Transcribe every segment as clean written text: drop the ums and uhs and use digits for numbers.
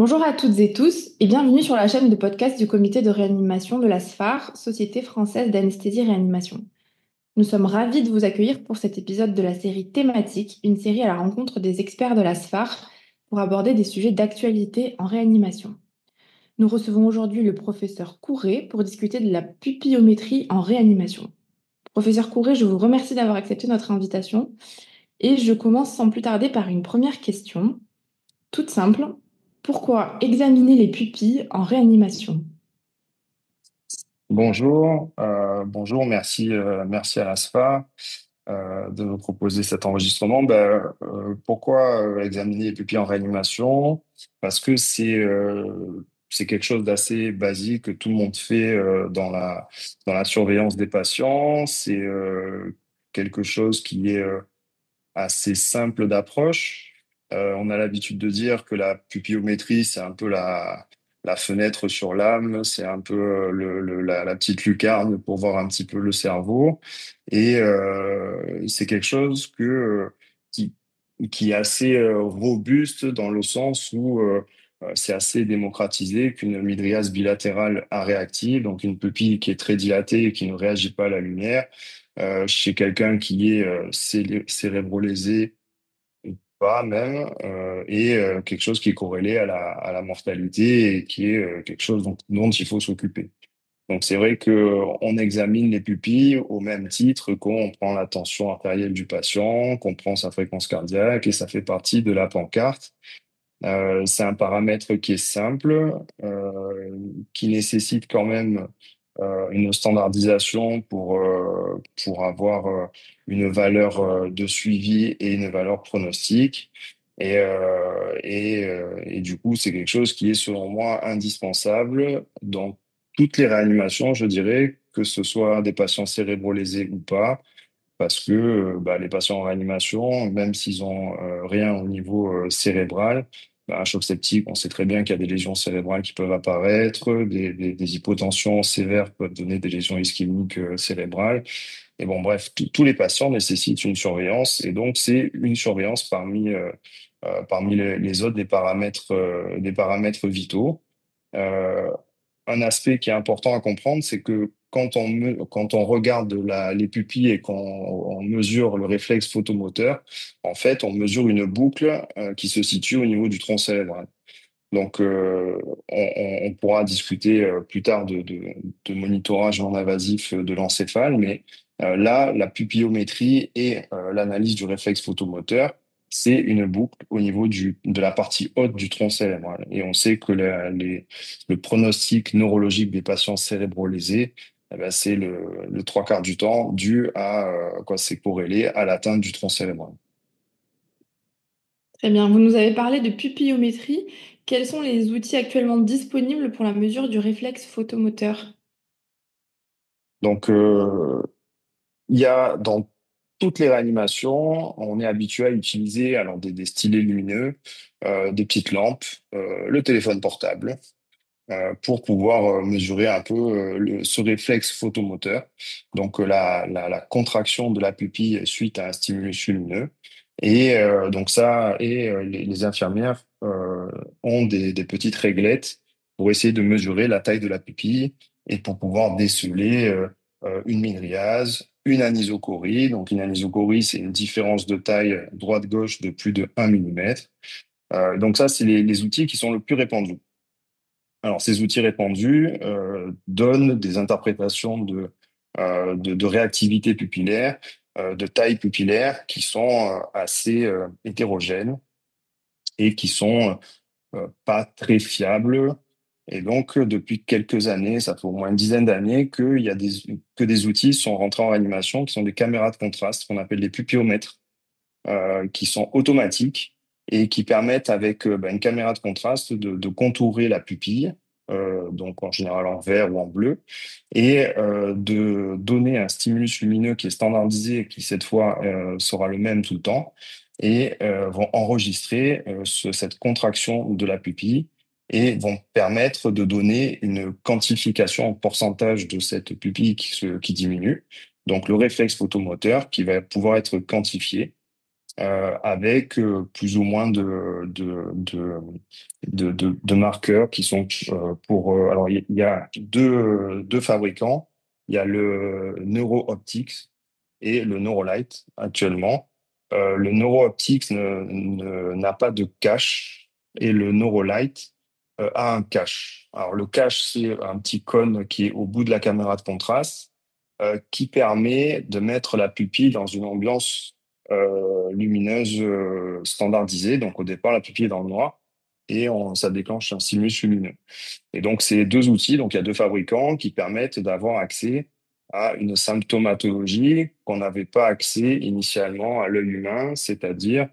Bonjour à toutes et tous et bienvenue sur la chaîne de podcast du comité de réanimation de la SFAR, Société française d'anesthésie-réanimation. Nous sommes ravis de vous accueillir pour cet épisode de la série thématique, une série à la rencontre des experts de la SFAR pour aborder des sujets d'actualité en réanimation. Nous recevons aujourd'hui le professeur Courret pour discuter de la pupillométrie en réanimation. Professeur Courret, je vous remercie d'avoir accepté notre invitation et je commence sans plus tarder par une première question. Toute simple, pourquoi examiner les pupilles en réanimation? Bonjour, merci à l'ASFA de me proposer cet enregistrement. Pourquoi examiner les pupilles en réanimation? Parce que c'est quelque chose d'assez basique que tout le monde fait dans la surveillance des patients. C'est quelque chose qui est assez simple d'approche. On a l'habitude de dire que la pupillométrie, c'est un peu la fenêtre sur l'âme, c'est un peu la petite lucarne pour voir un petit peu le cerveau. Et c'est quelque chose qui, qui est assez robuste dans le sens où c'est assez démocratisé qu'une mydriase bilatérale aréactive, donc une pupille qui est très dilatée et qui ne réagit pas à la lumière, chez quelqu'un qui est cérébrolésé ou pas même, et quelque chose qui est corrélé à à la mortalité et qui est quelque chose dont il faut s'occuper. Donc c'est vrai que on examine les pupilles au même titre qu'on prend la tension artérielle du patient, qu'on prend sa fréquence cardiaque et ça fait partie de la pancarte. C'est un paramètre qui est simple, qui nécessite quand même une standardisation pour avoir une valeur de suivi et une valeur pronostique. Et du coup, c'est quelque chose qui est selon moi indispensable dans toutes les réanimations, je dirais, que ce soit des patients cérébrolésés ou pas, parce que les patients en réanimation, même s'ils ont rien au niveau cérébral, un choc septique, on sait très bien qu'il y a des lésions cérébrales qui peuvent apparaître, des hypotensions sévères peuvent donner des lésions ischémiques cérébrales. Et bon, bref, tous les patients nécessitent une surveillance, et donc c'est une surveillance parmi les autres des paramètres vitaux. Euh, un aspect qui est important à comprendre, c'est que quand on regarde les pupilles et qu'on on mesure le réflexe photomoteur, en fait, on mesure une boucle qui se situe au niveau du tronc cérébral. Donc, on pourra discuter plus tard de monitorage non invasif de l'encéphale, mais là, la pupillométrie et l'analyse du réflexe photomoteur, c'est une boucle au niveau de la partie haute du tronc cérébral. Et on sait que le pronostic neurologique des patients cérébrolésés, eh ben, c'est le trois quarts du temps dû à quoi, c'est corrélé à l'atteinte du tronc cérébral. Très bien, vous nous avez parlé de pupillométrie. Quels sont les outils actuellement disponibles pour la mesure du réflexe photomoteur? Donc, il y a dans toutes les réanimations, on est habitué à utiliser alors des stylets lumineux, des petites lampes, le téléphone portable, pour pouvoir mesurer un peu ce réflexe photomoteur, donc la contraction de la pupille suite à un stimulus lumineux. Et les infirmières ont des petites réglettes pour essayer de mesurer la taille de la pupille et pour pouvoir déceler une mydriase, une anisocorie. Donc une anisocorie, c'est une différence de taille droite-gauche de plus de 1 millimètre. Donc ça, c'est les outils qui sont le plus répandus. Alors, ces outils répandus donnent des interprétations de réactivité pupillaire, de taille pupillaire qui sont assez hétérogènes et qui sont pas très fiables. Et donc, depuis quelques années, ça fait au moins une dizaine d'années, que des outils sont rentrés en réanimation, qui sont des caméras de contraste qu'on appelle des pupillomètres, qui sont automatiques et qui permettent avec une caméra de contraste de contourer la pupille, donc en général en vert ou en bleu, et de donner un stimulus lumineux qui est standardisé et qui cette fois sera le même tout le temps, et vont enregistrer cette contraction de la pupille et vont permettre de donner une quantification en pourcentage de cette pupille qui diminue. Donc le réflexe photomoteur qui va pouvoir être quantifié avec plus ou moins de marqueurs qui sont pour... alors, il y a deux fabricants. Il y a le NeuroOptics et le Neurolight actuellement. Le NeuroOptics n'a pas de cache et le Neurolight a un cache. Alors, le cache, c'est un petit cône qui est au bout de la caméra de contraste qui permet de mettre la pupille dans une ambiance lumineuse standardisée. Donc au départ, la pupille est dans le noir et ça déclenche un sinus lumineux. Et donc ces deux outils, donc il y a deux fabricants qui permettent d'avoir accès à une symptomatologie qu'on n'avait pas accès initialement à l'œil humain, c'est-à-dire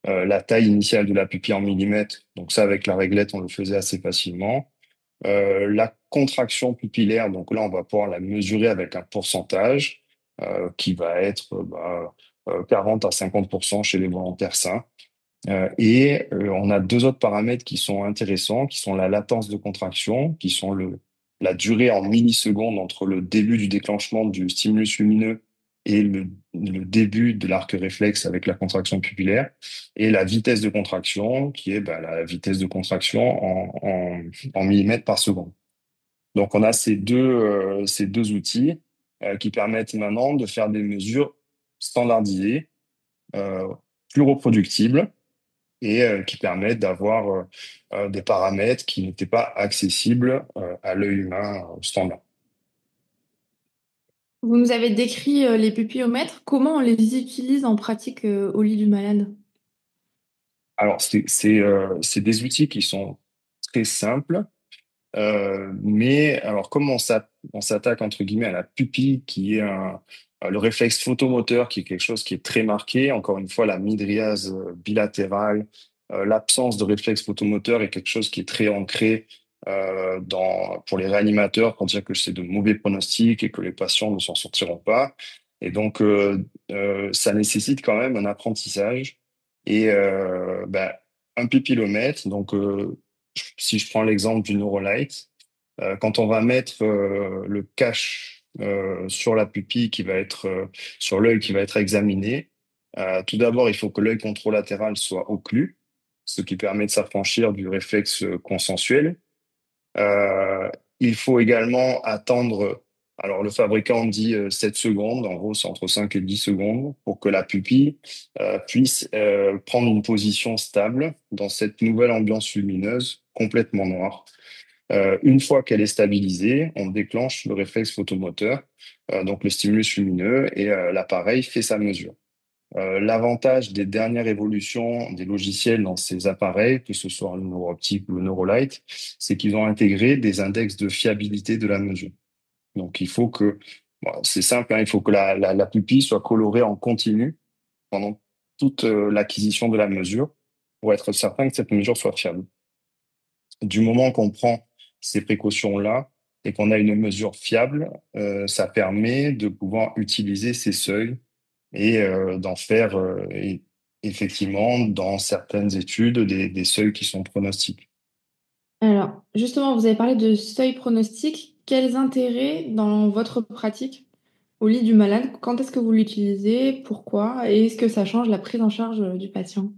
la taille initiale de la pupille en millimètres. Donc ça, avec la réglette, on le faisait assez facilement. La contraction pupillaire, donc là, on va pouvoir la mesurer avec un pourcentage qui va être 40 à 50% chez les volontaires sains. On a deux autres paramètres qui sont intéressants, qui sont la latence de contraction, qui sont la durée en millisecondes entre le début du déclenchement du stimulus lumineux et le début de l'arc réflexe avec la contraction pupillaire, et la vitesse de contraction, qui est la vitesse de contraction en millimètres par seconde. Donc, on a ces deux outils qui permettent maintenant de faire des mesures standardisées, euh, plus reproductibles et qui permettent d'avoir des paramètres qui n'étaient pas accessibles à l'œil humain standard. Vous nous avez décrit les pupillomètres. Comment on les utilise en pratique au lit du malade? Alors, c'est des outils qui sont très simples, mais alors comme on s'attaque entre guillemets à la pupille, qui est le réflexe photomoteur, qui est quelque chose qui est très marqué. Encore une fois, la mydriase bilatérale, l'absence de réflexe photomoteur est quelque chose qui est très ancré pour les réanimateurs pour dire que c'est de mauvais pronostics et que les patients ne s'en sortiront pas. Et donc, ça nécessite quand même un apprentissage et un pupillomètre. Donc, si je prends l'exemple du Neurolight, quand on va mettre le cache sur la pupille qui va être sur l'œil qui va être examiné, tout d'abord, il faut que l'œil contralatéral soit occlu, ce qui permet de s'affranchir du réflexe consensuel. Euh, il faut également attendre, alors le fabricant dit 7 secondes, en gros c'est entre 5 et 10 secondes, pour que la pupille puisse prendre une position stable dans cette nouvelle ambiance lumineuse complètement noire. Une fois qu'elle est stabilisée, on déclenche le réflexe photomoteur, donc le stimulus lumineux, et l'appareil fait sa mesure. L'avantage des dernières évolutions des logiciels dans ces appareils, que ce soit le NeuroOptic ou le Neurolight, c'est qu'ils ont intégré des index de fiabilité de la mesure. Donc il faut que, bon, c'est simple, hein, il faut que la pupille soit colorée en continu pendant toute l'acquisition de la mesure pour être certain que cette mesure soit fiable. Du moment qu'on prend ces précautions-là et qu'on a une mesure fiable, ça permet de pouvoir utiliser ces seuils et d'en faire effectivement dans certaines études des seuils qui sont pronostiques. Alors, justement, vous avez parlé de seuil pronostic. Quels intérêts dans votre pratique au lit du malade? Quand est-ce que vous l'utilisez? Pourquoi? Et est-ce que ça change la prise en charge du patient?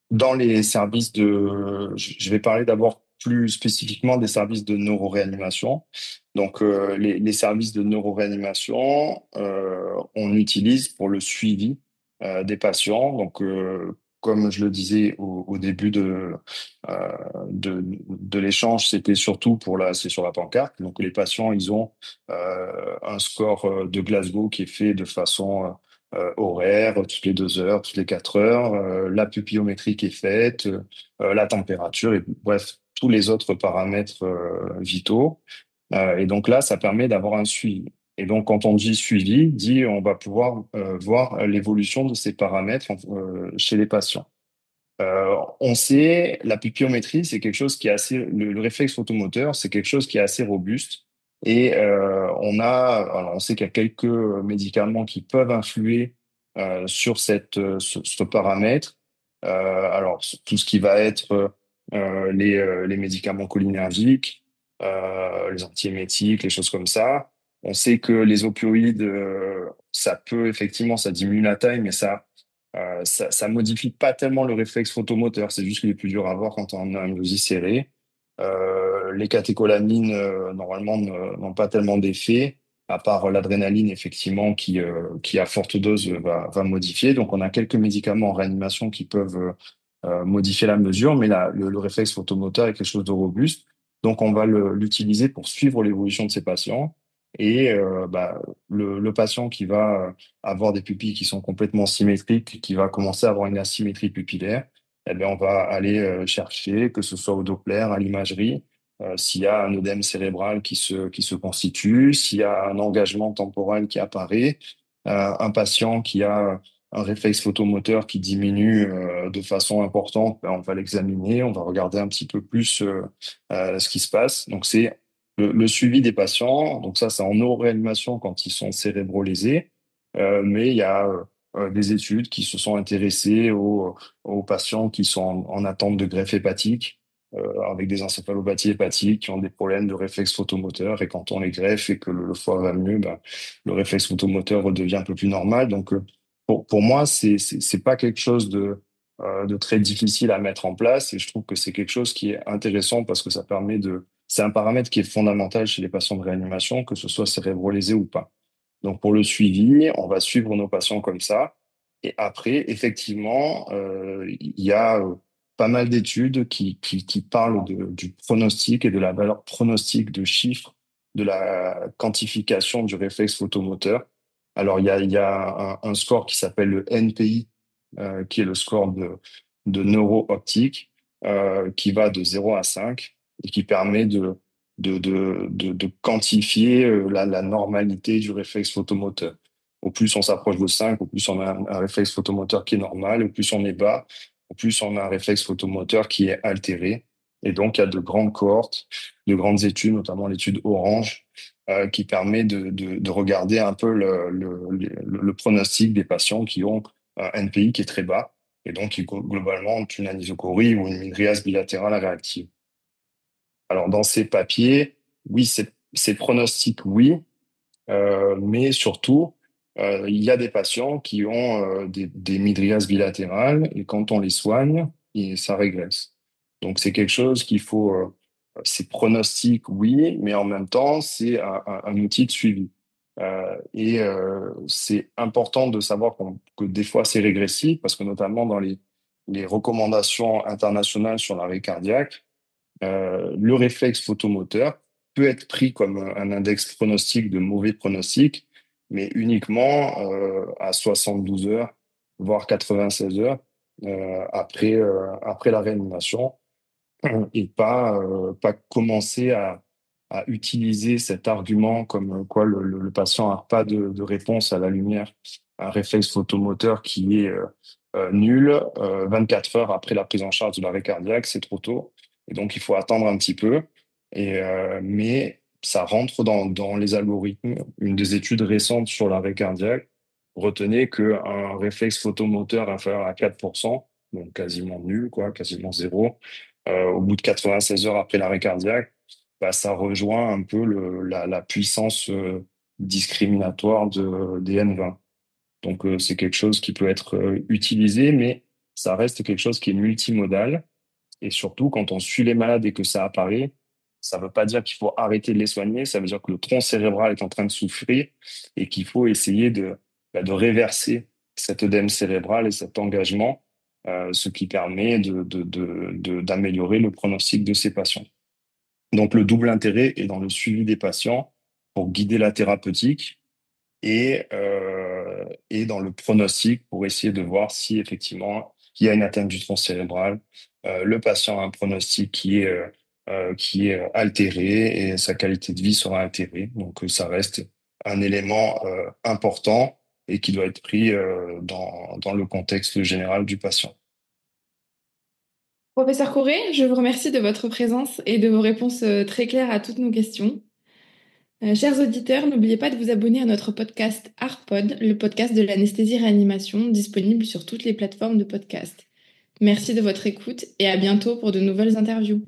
Dans les services je vais parler d'abord plus spécifiquement des services de neuroréanimation. Donc, les services de neuroréanimation, on utilise pour le suivi des patients. Donc, comme je le disais au début de l'échange, c'était surtout c'est sur la pancarte. Donc, les patients, ils ont un score de Glasgow qui est fait de façon horaire, toutes les 2 heures, toutes les 4 heures, la pupillométrie qui est faite, la température, et bref, tous les autres paramètres vitaux. Et donc là, ça permet d'avoir un suivi. Et donc, quand on dit suivi, dit on va pouvoir voir l'évolution de ces paramètres chez les patients. On sait, la pupillométrie, c'est quelque chose qui est assez, le réflexe photomoteur, c'est quelque chose qui est assez robuste. Et alors on sait qu'il y a quelques médicaments qui peuvent influer sur ce paramètre. Alors tout ce qui va être les médicaments cholinergiques, les antiémétiques, les choses comme ça. On sait que les opioïdes, ça peut effectivement, ça diminue la taille, mais ça Ça modifie pas tellement le réflexe photomoteur, c'est juste qu'il est plus dur à voir quand on a un gosier serré. Les catécholamines, normalement, n'ont pas tellement d'effet, à part l'adrénaline, effectivement, qui à forte dose va modifier. Donc, on a quelques médicaments en réanimation qui peuvent modifier la mesure, mais le réflexe photomoteur est quelque chose de robuste. Donc, on va l'utiliser pour suivre l'évolution de ces patients. Et le patient qui va avoir des pupilles qui sont complètement symétriques, qui va commencer à avoir une asymétrie pupillaire, eh bien, on va aller chercher, que ce soit au Doppler, à l'imagerie, s'il y a un œdème cérébral qui se constitue, s'il y a un engagement temporel qui apparaît, un patient qui a un réflexe photomoteur qui diminue de façon importante, ben, on va l'examiner, on va regarder un petit peu plus ce qui se passe. Donc, c'est le suivi des patients. Donc, ça, c'est en neuroréanimation quand ils sont cérébrolésés. Mais il y a des études qui se sont intéressées aux patients qui sont en attente de greffe hépatique, avec des encéphalopathies hépatiques, qui ont des problèmes de réflexe photomoteur. Et quand on les greffe et que le foie va mieux, ben, le réflexe photomoteur redevient un peu plus normal. Donc, pour moi, c'est pas quelque chose de très difficile à mettre en place. Et je trouve que c'est quelque chose qui est intéressant parce que ça permet c'est un paramètre qui est fondamental chez les patients de réanimation, que ce soit cérébrolésé ou pas. Donc, pour le suivi, on va suivre nos patients comme ça. Et après, effectivement, il y a pas mal d'études qui parlent du pronostic et de la valeur pronostique de chiffres de la quantification du réflexe photomoteur. Alors, il y a un score qui s'appelle le NPI, qui est le score de neuro-optique, qui va de 0 à 5 et qui permet de quantifier la normalité du réflexe photomoteur. Au plus on s'approche de 5, au plus on a un réflexe photomoteur qui est normal, au plus on est bas, au plus on a un réflexe photomoteur qui est altéré. Et donc, il y a de grandes cohortes, de grandes études, notamment l'étude Orange, qui permet de regarder un peu le pronostic des patients qui ont un NPI qui est très bas et donc qui globalement ont une anisocorie ou une mydriase bilatérale réactive. Alors, dans ces papiers, oui, c'est pronostic, oui, mais surtout, il y a des patients qui ont des midriases bilatérales et quand on les soigne, ça régresse. Donc, c'est quelque chose qu'il faut, c'est pronostic, oui, mais en même temps, c'est un outil de suivi. C'est important de savoir que des fois, c'est régressif parce que notamment dans les recommandations internationales sur l'arrêt cardiaque, le réflexe photomoteur peut être pris comme un index pronostic de mauvais pronostic, mais uniquement à 72 heures, voire 96 heures après la réanimation, et pas commencer à utiliser cet argument comme quoi le patient n'a pas de réponse à la lumière, un réflexe photomoteur qui est nul 24 heures après la prise en charge de l'arrêt cardiaque, c'est trop tôt. Et donc, il faut attendre un petit peu. Mais ça rentre dans les algorithmes. Une des études récentes sur l'arrêt cardiaque retenait qu'un réflexe photomoteur inférieur à 4%, donc quasiment nul, quoi, quasiment zéro, au bout de 96 heures après l'arrêt cardiaque, bah, ça rejoint un peu la puissance discriminatoire des N20. Donc, c'est quelque chose qui peut être utilisé, mais ça reste quelque chose qui est multimodal. Et surtout, quand on suit les malades et que ça apparaît, ça ne veut pas dire qu'il faut arrêter de les soigner, ça veut dire que le tronc cérébral est en train de souffrir et qu'il faut essayer de réverser cet œdème cérébral et cet engagement, ce qui permet d'améliorer le pronostic de ces patients. Donc, le double intérêt est dans le suivi des patients pour guider la thérapeutique et dans le pronostic pour essayer de voir si effectivement il y a une atteinte du tronc cérébral. Le patient a un pronostic qui est altéré et sa qualité de vie sera altérée. Donc, ça reste un élément important et qui doit être pris dans le contexte général du patient. Professeur Corré, je vous remercie de votre présence et de vos réponses très claires à toutes nos questions. Chers auditeurs, n'oubliez pas de vous abonner à notre podcast ARPOD, le podcast de l'anesthésie-réanimation, disponible sur toutes les plateformes de podcast. Merci de votre écoute et à bientôt pour de nouvelles interviews.